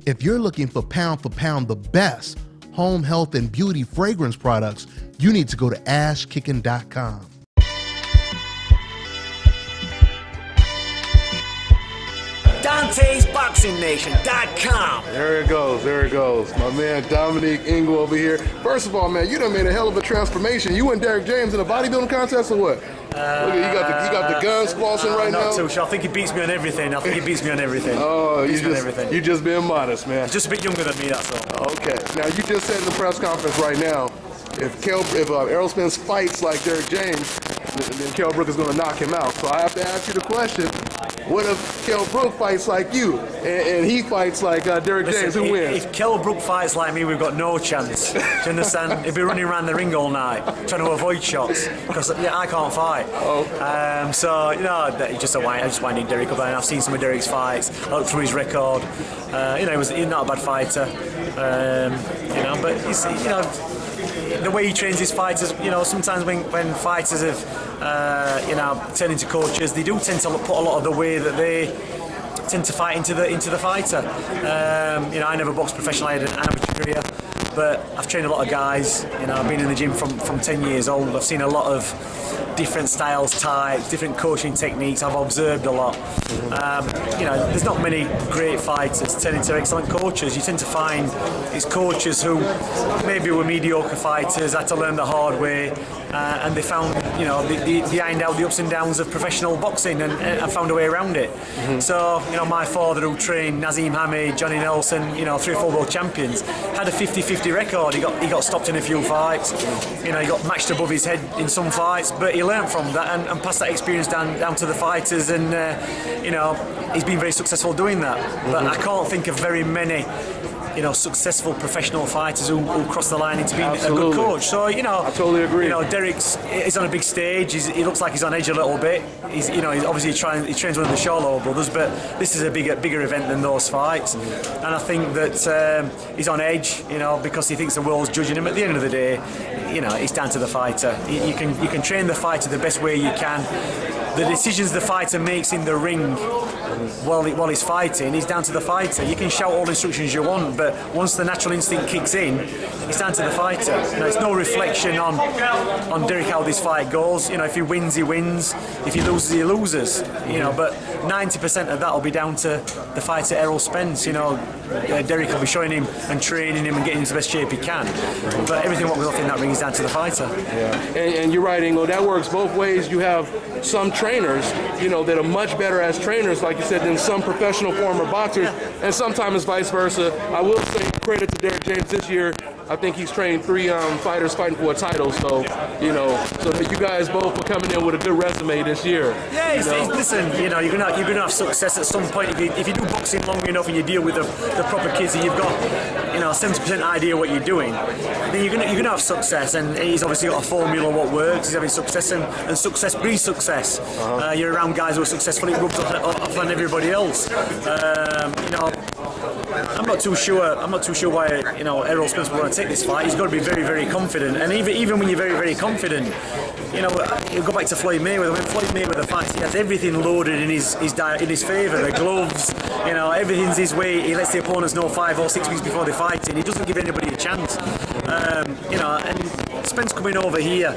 If you're looking for pound the best home health and beauty fragrance products, you need to go to ashkickin.com. DONTAE'S There it goes, there it goes. My man Dominique Ingle over here. First of all, man, you done made a hell of a transformation. You and Derek James in a bodybuilding contest or what? Look at, you got the guns flossing right now. Not too sure. I think he beats me on everything. Oh, you just being modest, man. He's just a bit younger than me, that's all. Okay. Now you just said in the press conference right now, if Errol Spence fights like Derek James, then Kell Brook is going to knock him out. So I have to ask you the question: what if Kell Brook fights like you, and he fights like Derek James? Who wins? If Kell Brook fights like me, we've got no chance. Do you understand? He'd be running around the ring all night, trying to avoid shots, because I can't fight. So, you know, I just winding Derek up, and I've seen some of Derek's fights, looked through his record. He's not a bad fighter. But he's, the way he trains his fighters, sometimes when fighters have, turned into coaches, they do tend to put a lot of the way that they tend to fight into the fighter. I never boxed professionally, I had an amateur career, but I've trained a lot of guys. I've been in the gym from 10 years old. I've seen a lot of different styles, types, different coaching techniques. I've observed a lot. There's not many great fighters turn into excellent coaches. You tend to find these coaches who maybe were mediocre fighters, had to learn the hard way, and they found, they ironed out the ups and downs of professional boxing and found a way around it. So, my father, who trained Nazim Hamid, Johnny Nelson, 3 or 4 world champions, had a 50-50 record. He got stopped in a few fights. He got matched above his head in some fights, but he learned from that and passed that experience down to the fighters, and he's been very successful doing that. But I can't think of very many successful professional fighters who cross the line into being a good coach. So, I totally agree. He's on a big stage. He looks like he's on edge a little bit. He's obviously he trains one of the Sholo brothers, but this is a bigger event than those fights. And I think that he's on edge, because he thinks the world's judging him. At the end of the day, it's down to the fighter. You can train the fighter the best way you can. The decisions the fighter makes in the ring while he's fighting is down to the fighter. You can shout all the instructions you want, but once the natural instinct kicks in, it's down to the fighter. It's no reflection on Derek how this fight goes. If he wins, he wins. If he loses, he loses. But 90% of that will be down to the fighter Errol Spence. Derek will be showing him and training him and getting him to the best shape he can. But everything what goes off in that ring is down to the fighter. Yeah, and you're right, Ingle. That works both ways. You have some trainers, that are much better as trainers, like you said, than some professional former boxers, and sometimes it's vice versa. I will say credit to Derek James this year. I think he's trained 3 fighters fighting for a title, so so that you guys both are coming in with a good resume this year. Yeah, listen, you're gonna have success at some point if you do boxing long enough and you deal with the proper kids and you've got 70% idea what you're doing, then you're gonna have success. And he's obviously got a formula what works. He's having success, and success breeds success. You're around guys who are successful, it rubs off on everybody else. I'm not too sure why Errol Spence will want to take this fight. He's got to be very, very confident, and even when you're very, very confident, you go back to Floyd Mayweather. When Floyd Mayweather fights, he has everything loaded in his favour. The gloves, everything's his way. He lets the opponents know 5 or 6 weeks before they fight, and he doesn't give anybody a chance. And Spence coming over here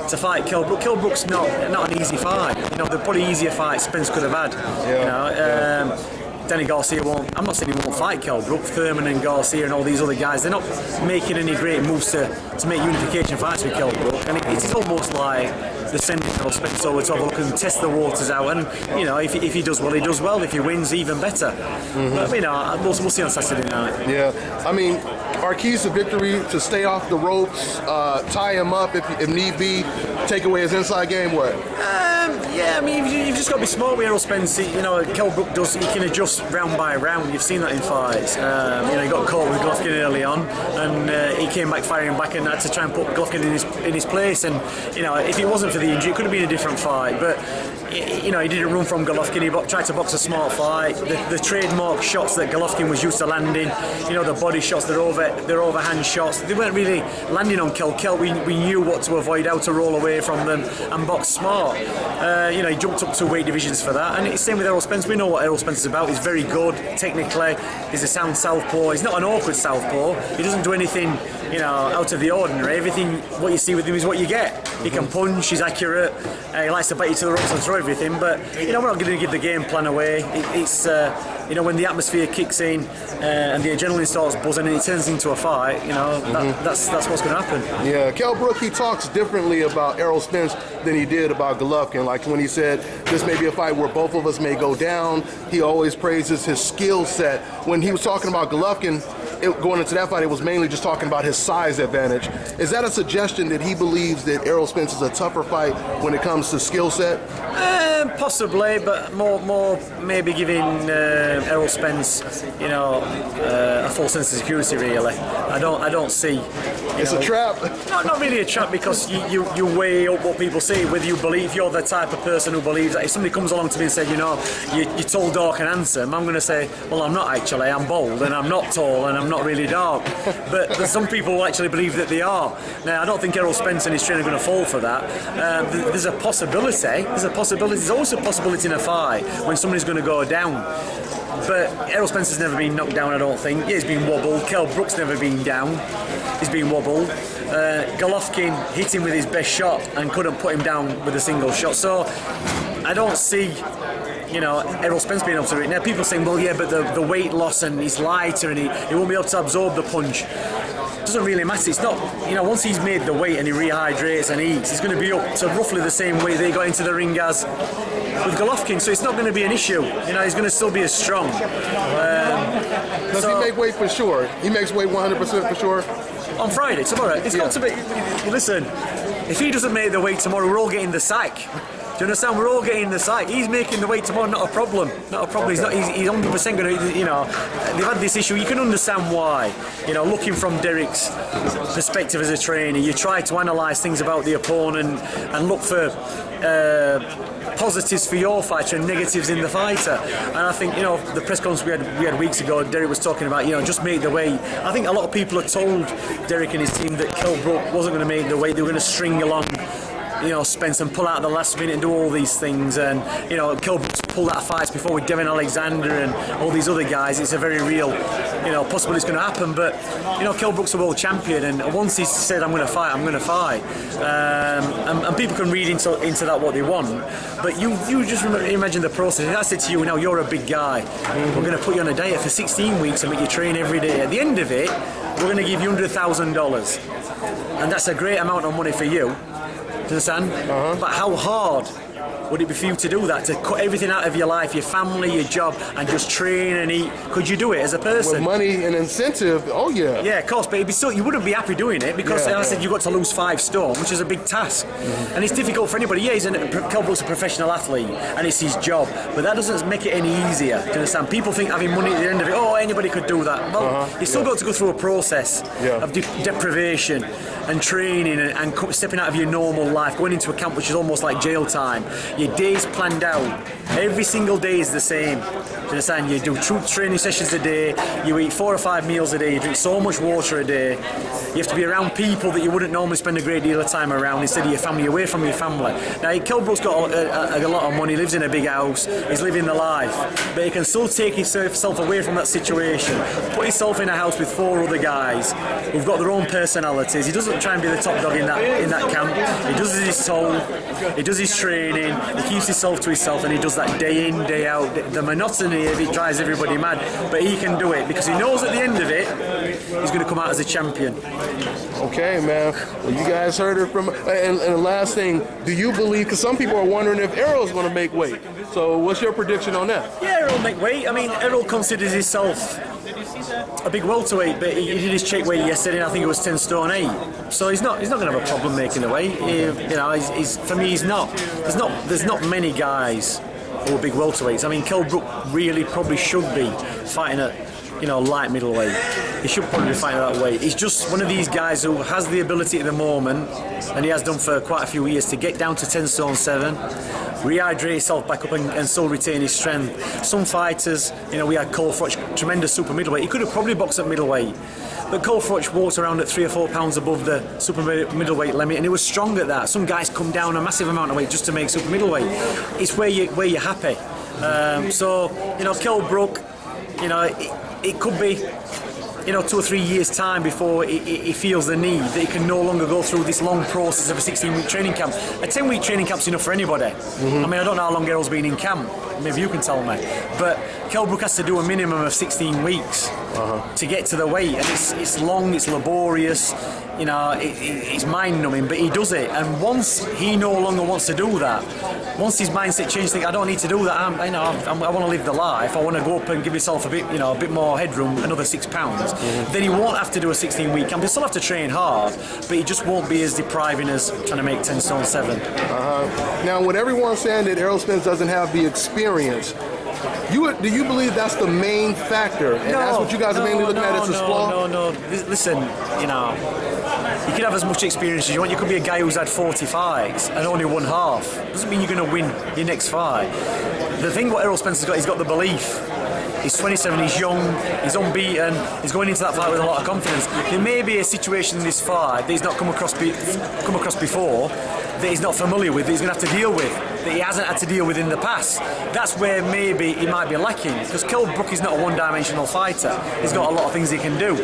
to fight Kell Brook. Kell Brook's not an easy fight. The probably easier fight Spence could have had. Danny Garcia won't. I'm not saying he won't fight Kell Brook. Thurman and Garcia and all these other guys, they're not making any great moves to make unification fights with Kell Brook. And it's almost like the sending Errol Spence over to have a look and test the waters out. And if he does well, he does well. If he wins, even better. But we'll see on Saturday night. Yeah, our keys to victory: to stay off the ropes, tie him up if need be, take away his inside game. What? You've just got to be smart with Errol Spence. Kell Brook he can adjust round by round. You've seen that in fights. He got caught with Golovkin early on, and he came back firing back and had to try and put Golovkin in his place. And if it wasn't for the injury, it could have been a different fight. But you know, he didn't run from Golovkin. He tried to box a smart fight. The trademark shots that Golovkin was used to landing, you know, the body shots, their overhand shots, they weren't really landing on Kell. Kell, we knew what to avoid, how to roll away from them and box smart. You know, he jumped up 2 weight divisions for that. And it's the same with Errol Spence. We know what Errol Spence is about. He's very good technically. He's a sound southpaw. He's not an awkward southpaw. He doesn't do anything, you know, out of the ordinary. Everything, what you see with him is what you get. He can punch, he's accurate, he likes to bite you to the ropes and throw everything, but, you know, we're not going to give the game plan away. It's you know, when the atmosphere kicks in and the adrenaline starts buzzing and it turns into a fight, you know, that's what's going to happen. Yeah, Kell Brook, he talks differently about Errol Spence than he did about Golovkin. Like when he said, this may be a fight where both of us may go down, he always praises his skill set. When he was talking about Golovkin, going into that fight, it was mainly just talking about his size advantage. Is that a suggestion that he believes that Errol Spence is a tougher fight when it comes to skill set? Possibly, but more maybe giving Errol Spence, you know, a full sense of security. Really, I don't see. It's a trap. Not really a trap, because you weigh up what people say. Whether you believe, you're the type of person who believes that if somebody comes along to me and said, you know, you're tall, dark and handsome, I'm going to say, well, I'm not actually. I'm bold and I'm not tall and I'm not really dark. But there's some people who actually believe that they are. Now, I don't think Errol Spence and his trainer are going to fall for that. There's a possibility. There's always a possibility in a fight when somebody's going to go down. But Errol Spence has never been knocked down, I don't think. Yeah, he's been wobbled. Kell Brook's never been down. He's been wobbled. Golovkin hit him with his best shot and couldn't put him down with a single shot. So I don't see, you know, Errol Spence being able to do it. Now people are saying, well, yeah, but the weight loss and he's lighter and he won't be able to absorb the punch. It doesn't really matter. It's not, you know, once he's made the weight and he rehydrates and eats, he's going to be up to roughly the same weight that he got into the ring as with Golovkin, so it's not going to be an issue. You know, he's going to still be as strong. Does he make weight for sure? He makes weight 100% for sure? On Friday, tomorrow. It's got to be. Listen, if he doesn't make the weight tomorrow, we're all getting the sack. Do you understand? We're all getting the sack. He's making the weight tomorrow, not a problem. Not a problem. Okay. He's 100% going to, you know, they've had this issue. You can understand why. You know, looking from Derek's perspective as a trainer, you try to analyse things about the opponent and look for positives for your fighter and negatives in the fighter. And I think, you know, the press conference we had weeks ago, Derek was talking about, you know, just make the weight. I think a lot of people had told Derek and his team that Kell Brook wasn't going to make the weight. They were going to string along, you know, Spence and pull out at the last minute and do all these things. And, you know, Kell Brook's pulled out fights before with Devin Alexander and all these other guys. It's a very real, you know, possibility it's going to happen. But, you know, Kell Brook's a world champion, and once he said, I'm going to fight, I'm going to fight. And people can read into that what they want. But you just imagine the process. If I said to you, now you're a big guy, we're going to put you on a diet for 16 weeks and make you train every day. At the end of it, we're going to give you $100,000. And that's a great amount of money for you. Understand? But how hard would it be for you to do that, to cut everything out of your life, your family, your job, and just train and eat? Could you do it as a person? With money and incentive, oh yeah. Yeah, of course, but it'd be still, you wouldn't be happy doing it, because as I said, you've got to lose 5 stone, which is a big task. And it's difficult for anybody. Yeah, Kell Brook's a professional athlete, and it's his job, but that doesn't make it any easier. Do you understand? People think having money at the end of it, oh, anybody could do that. Well, you've still got to go through a process of deprivation and training and stepping out of your normal life, going into a camp which is almost like jail time. Your day's planned out. Every single day is the same. Do you understand? You do 2 training sessions a day, you eat 4 or 5 meals a day, you drink so much water a day. You have to be around people that you wouldn't normally spend a great deal of time around instead of your family, away from your family. Now, Kell Brook's got a lot of money, lives in a big house, he's living the life, but he can still take himself away from that situation, put himself in a house with 4 other guys who've got their own personalities. He doesn't try and be the top dog in that camp. He does as he's told, he does his training, he keeps himself to himself, and he does that day in, day out. The monotony of it drives everybody mad, but he can do it because he knows at the end of it he's going to come out as a champion. Okay, man. Well, you guys heard it from. And the last thing, do you believe? Because some people are wondering if Errol's going to make weight. So, what's your prediction on that? Yeah, Errol make weight. I mean, Errol considers himself a big welterweight, but he did his check weight yesterday, and I think it was 10 stone 8. So he's not going to have a problem making the weight. You know, for me, he's not. There's not many guys who are big welterweights. I mean, Kell Brook really probably should be fighting at, you know, light middleweight. He should probably be fighting that weight. He's just one of these guys who has the ability at the moment, and he has done for quite a few years, to get down to 10 stone 7. rehydrate himself back up and still retain his strength. Some fighters, you know, we had Cole Froch, tremendous super middleweight. He could have probably boxed at middleweight, but Cole Froch walked around at 3 or 4 pounds above the super middleweight limit, and he was strong at that. Some guys come down a massive amount of weight just to make super middleweight. It's where you're happy. So, you know, Kell Brook, you know, it could be, you know, 2 or 3 years' time before he feels the need that he can no longer go through this long process of a 16-week training camp. A 10-week training camp's enough for anybody. I mean, I don't know how long Errol's been in camp. Maybe you can tell me. But Kell Brook has to do a minimum of 16 weeks to get to the weight, and it's long, it's laborious, you know, it's mind-numbing, but he does it. And once he no longer wants to do that, once his mindset changes, think I don't need to do that. I want to live the life. I want to go up and give myself a bit, you know, a bit more headroom, another 6 pounds. Then he won't have to do a 16-week camp. He'll still have to train hard, but he just won't be as depriving as trying to make 10 stone 7. Now, with everyone saying that Errol Spence doesn't have the experience, do you believe that's the main factor, and that's what you guys are mainly looking at as his flaw? No. Listen, you know, you could have as much experience as you want. You could be a guy who's had 40 fights and only won half. Doesn't mean you're going to win your next fight. The thing what Errol Spence has got, he's got the belief. He's 27, he's young, he's unbeaten, he's going into that fight with a lot of confidence. There may be a situation in this fight that he's not come across before, that he's not familiar with, that he's going to have to deal with, that he hasn't had to deal with in the past. That's where maybe he might be lacking, because Kell Brook is not a one-dimensional fighter. He's got a lot of things he can do.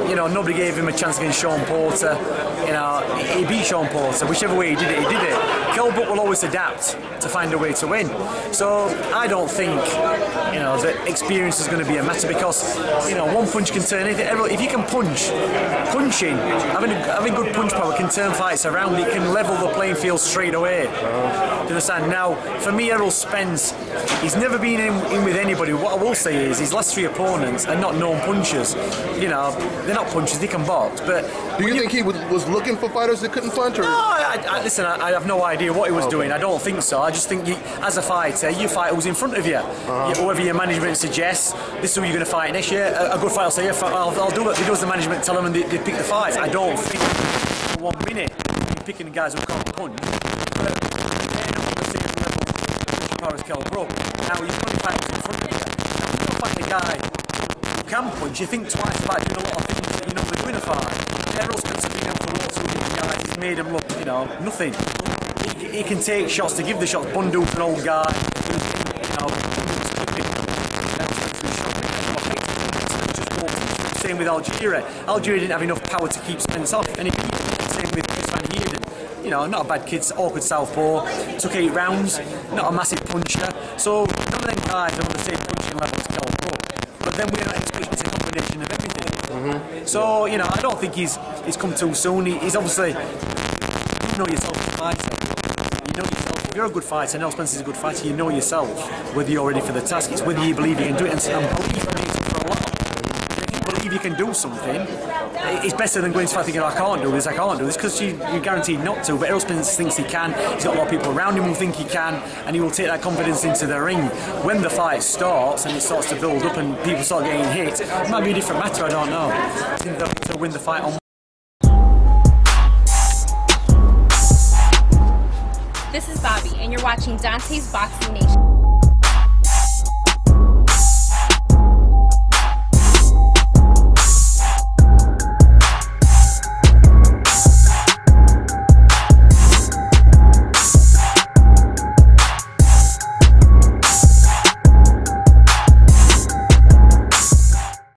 You know, nobody gave him a chance against Sean Porter. You know, he beat Sean Porter. Whichever way he did it, he did it. Kell Brook will always adapt to find a way to win. So I don't think, you know, that experience is going to be a matter, because, you know, one punch can turn anything. If you can punching, having good punch power can turn fights around. It can level the playing field straight away. Do you understand? Now, for me, Errol Spence, he's never been in with anybody. What I will say is his last 3 opponents are not known punchers. You know, they're not punchers, they can box. But do you think he was looking for fighters that couldn't punch? Or? No, listen, I have no idea what he was doing. I don't think so. I just think as a fighter, you fight who's in front of you. Whoever your management suggests, this is who you're going to fight next year. A good fighter will say, yeah, I'll do it. He does the management tell them, and they pick the fights. I don't think for 1 minute you're picking guys who can't punch. As Kell Brook. Now he's going to fight in front of you. Now, if you fight a guy who can punch, you think twice about doing a lot of things that you know they're doing a fight. Errol Spence has been able to look through these guys. He's made him look, you know, nothing. He can take shots to give the shots. Bundu's an old guy. Same with Algeria. Algeria didn't have enough power to keep Spence off, and he beat him. Same with Van Heerden. You know, not a bad kid, awkward southpaw, took 8 rounds, not a massive puncher. So none of them guys are on the same punching level as Kell Brook. But then we're not expecting it's a combination of everything. So, you know, I don't think he's come too soon. He's obviously, you know yourself as a fighter. You know yourself. If you're a good fighter, Errol Spence is a good fighter, you know yourself whether you're ready for the task. It's whether you believe you can do it, and belief makes up for a lot. If you can do something, it's better than going to fight thinking, I can't do this, because you're guaranteed not to. But Errol Spence thinks he can. He's got a lot of people around him who think he can, and he will take that confidence into the ring. When the fight starts and it starts to build up and people start getting hit, it might be a different matter, I don't know. I think they'll win the fight on. This is Bobby, and you're watching Dante's Boxing Nation.